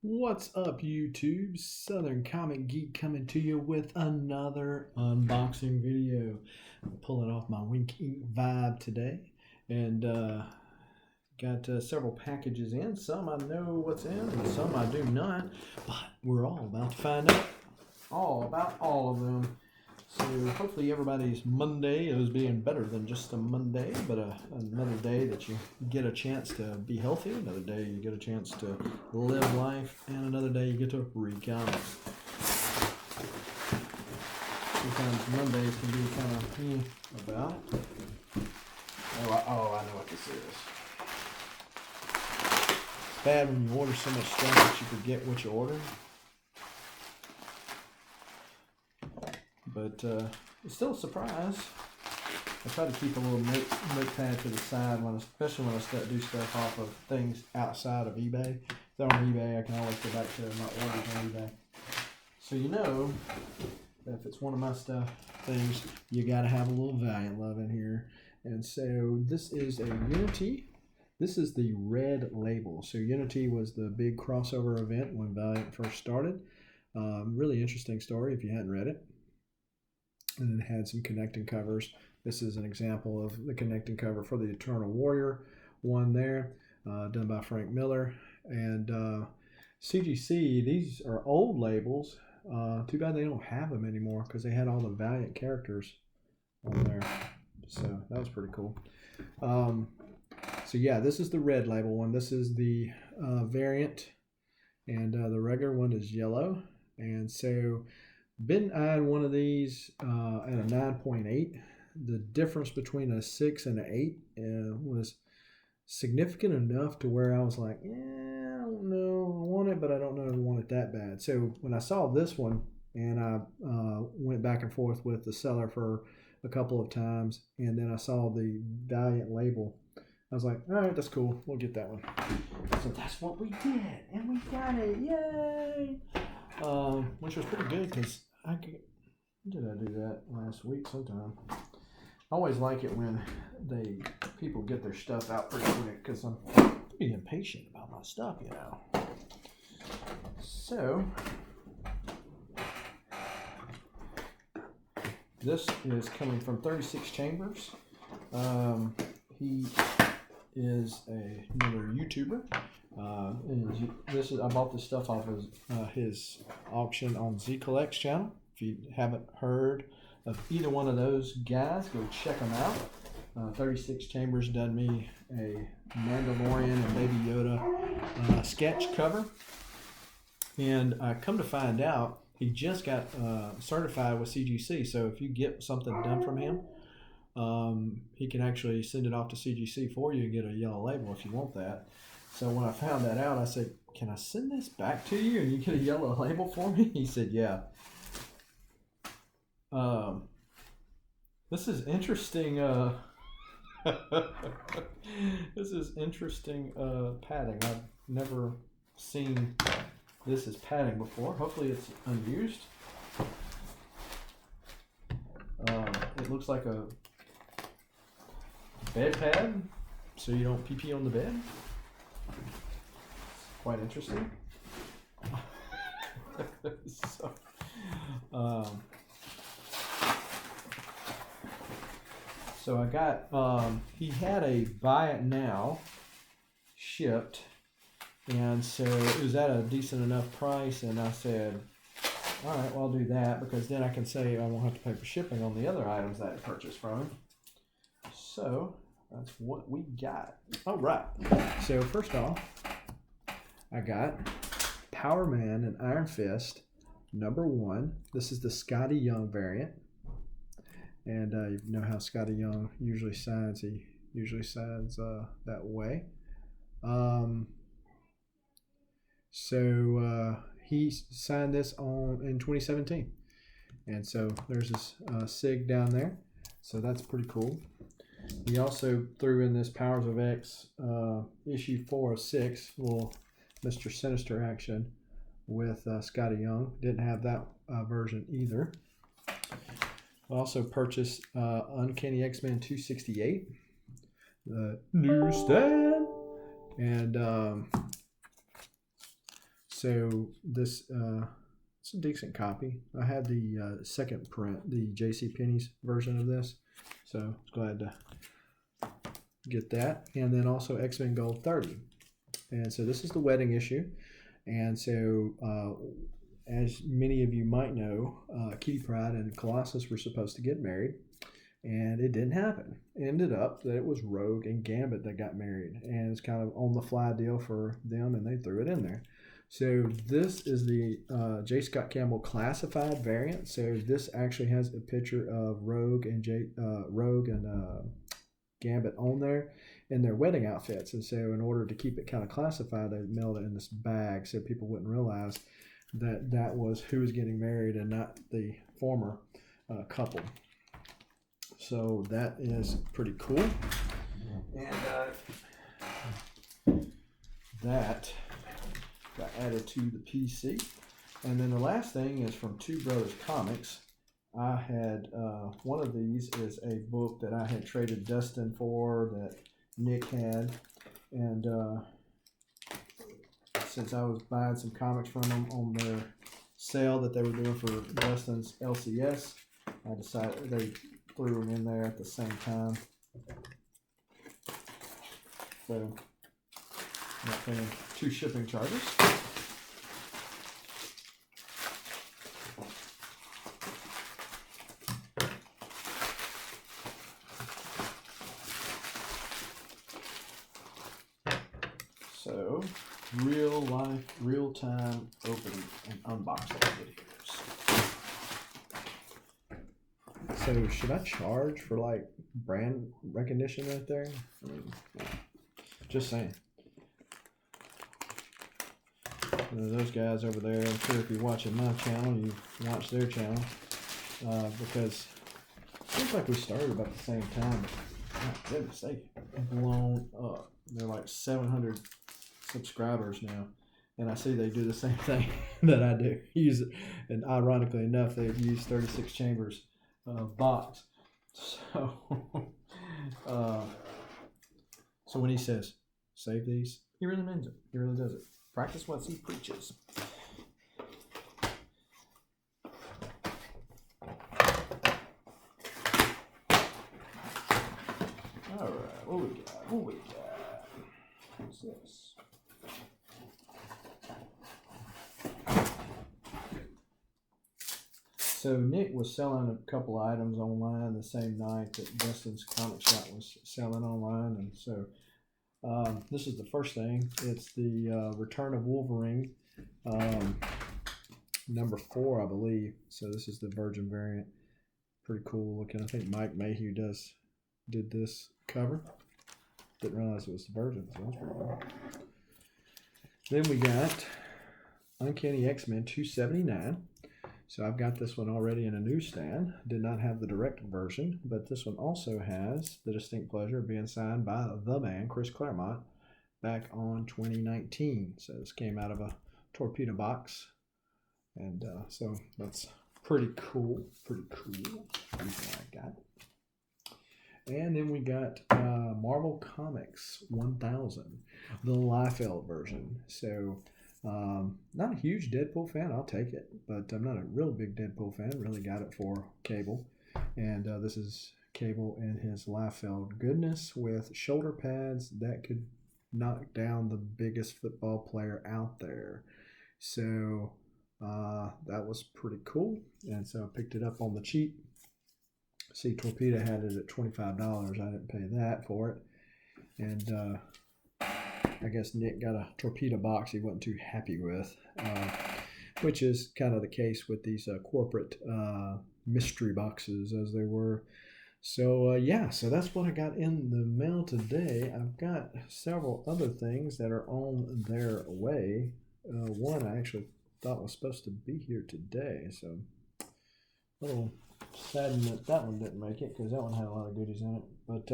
What's up, YouTube? Southern Comic Geek coming to you with another unboxing video. I'm pulling off my Wink Ink vibe today, and got several packages in. Some I know what's in, and some I do not. But we're all about to find out all about all of them. So hopefully everybody's Monday is being better than just a Monday, but another day that you get a chance to be healthy, another day you get a chance to live life, and another day you get to read comics. Sometimes Mondays can be kind of about. I know what this is. It's bad when you order so much stuff that you forget what you ordered. But it's still a surprise. I try to keep a little notepad to the side, especially when I do stuff off of things outside of eBay. If they're on eBay, I can always go back to my orders on eBay. So you know that if it's one of my things, you got to have a little Valiant love in here. And so this is a Unity. This is the red label. So Unity was the big crossover event when Valiant first started. Really interesting story if you hadn't read it. And it had some connecting covers. This is an example of the connecting cover for the Eternal Warrior one there, done by Frank Miller. And CGC, these are old labels. Too bad they don't have them anymore because they had all the Valiant characters on there. So that was pretty cool. So yeah, this is the red label one. This is the variant, and the regular one is yellow. And so been eyeing one of these at a 9.8. The difference between a 6 and an 8 was significant enough to where I was like, I don't know, I want it, but I don't know if I want it that bad. So when I saw this one, and I went back and forth with the seller for a couple of times, and then I saw the Valiant label, I was like, all right, that's cool. We'll get that one. So that's what we did, and we got it. Yay! Which was pretty good because did I do that last week sometime? I always like it when people get their stuff out pretty quick because I'm pretty impatient about my stuff, you know. So this is coming from 36 Chambers. He is another YouTuber. I bought this stuff off of his auction on Z Collects channel. If you haven't heard of either one of those guys, go check them out. 36 Chambers done me a Mandalorian and Baby Yoda sketch cover. And come to find out, he just got certified with CGC. So if you get something done from him, he can actually send it off to CGC for you and get a yellow label if you want that. So when I found that out, I said, can I send this back to you and you get a yellow label for me? He said, yeah. This is interesting. This is interesting padding. I've never seen this as padding before. Hopefully it's unused. It looks like a bed pad, so you don't pee on the bed. Quite interesting. So I got, he had a buy it now shipped, and so it was at a decent enough price, and I said, all right, well, I'll do that, because then I can say I won't have to pay for shipping on the other items that I purchased from him. So that's what we got. All right. So first off, I got Power Man and Iron Fist #1. This is the Scotty Young variant. And you know how Scotty Young usually signs. He usually signs that way. So he signed this in 2017. And so there's this SIG down there. So that's pretty cool. He also threw in this Powers of X issue 4 of 6, little Mr. Sinister action with Scotty Young. Didn't have that version either. I also purchased Uncanny X-Men 268, the newsstand, and So this it's a decent copy. I had the second print, the JCPenney's version of this, so glad to get that. And then also X-Men Gold 30. And so this is the wedding issue. And so as many of you might know, Kitty Pryde and Colossus were supposed to get married, and it didn't happen. It ended up that it was Rogue and Gambit that got married, and it's kind of on the fly deal for them, and they threw it in there. So this is the J. Scott Campbell classified variant. So this actually has a picture of Rogue and Gambit on there in their wedding outfits. And so in order to keep it kind of classified, they mailed it in this bag so people wouldn't realize that that was who was getting married and not the former couple. So that is pretty cool. And that got added to the PC. And then the last thing is from Two Brothers Comics. I had one of these is a book that I had traded Dustin for that Nick had, and since I was buying some comics from them on their sale that they were doing for Dustin's LCS, I decided they threw them in there at the same time. So not paying 2 shipping charges. So, real life, real time opening and unboxing videos. So, should I charge for like brand recognition right there? I mean, just saying. Those guys over there, I'm sure if you're watching my channel, you watch their channel, because it seems like we started about the same time. My goodness, they blown up. They're like 700 subscribers now, and I see they do the same thing that I do. Use it, and ironically enough, they use 36 chambers box. So, so when he says save these, he really means it. He really does it. Practice what he preaches. All right, what we got? What we got? What's this? So Nick was selling a couple items online the same night that Dustin's Comic Shop was selling online, and so this is the first thing. It's the Return of Wolverine, number 4, I believe. So this is the Virgin variant. Pretty cool looking. I think Mike Mayhew did this cover. Didn't realize it was the Virgin, so that's pretty cool. Then we got Uncanny X-Men 279. So I've got this one already in a newsstand. Did not have the direct version, but this one also has the distinct pleasure of being signed by the man, Chris Claremont, back on 2019. So this came out of a torpedo box. And so that's pretty cool. Pretty cool. Everything I got. And then we got Marvel Comics 1000, the Liefeld version. So not a huge Deadpool fan, I'll take it, but I'm not a real big Deadpool fan. Really got it for Cable, and this is Cable and his Liefeld goodness with shoulder pads that could knock down the biggest football player out there. So that was pretty cool, and so I picked it up on the cheap. See, Torpedo had it at $25. I didn't pay that for it, and I guess Nick got a torpedo box he wasn't too happy with, which is kind of the case with these corporate mystery boxes as they were. So yeah, so that's what I got in the mail today. I've got several other things that are on their way. One I actually thought was supposed to be here today, so a little saddened that one didn't make it because that one had a lot of goodies in it. But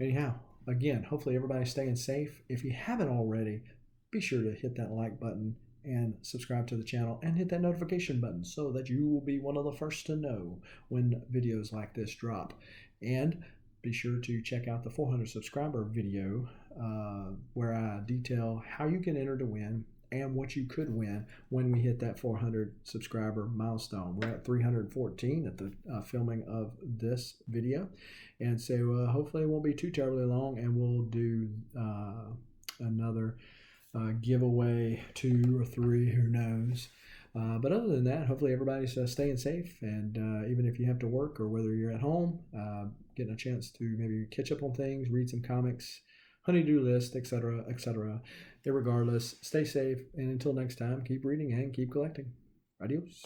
anyhow, again, hopefully everybody's staying safe. If you haven't already, be sure to hit that like button and subscribe to the channel and hit that notification button so that you will be one of the first to know when videos like this drop. And be sure to check out the 400 subscriber video where I detail how you can enter to win and what you could win when we hit that 400 subscriber milestone. We're at 314 at the filming of this video, and so hopefully it won't be too terribly long, and we'll do another giveaway, 2 or 3, who knows. But other than that, hopefully everybody's staying safe, and even if you have to work or whether you're at home, getting a chance to maybe catch up on things, read some comics, honey-do list, etc., etc. Irregardless, stay safe, and until next time, keep reading and keep collecting. Adios.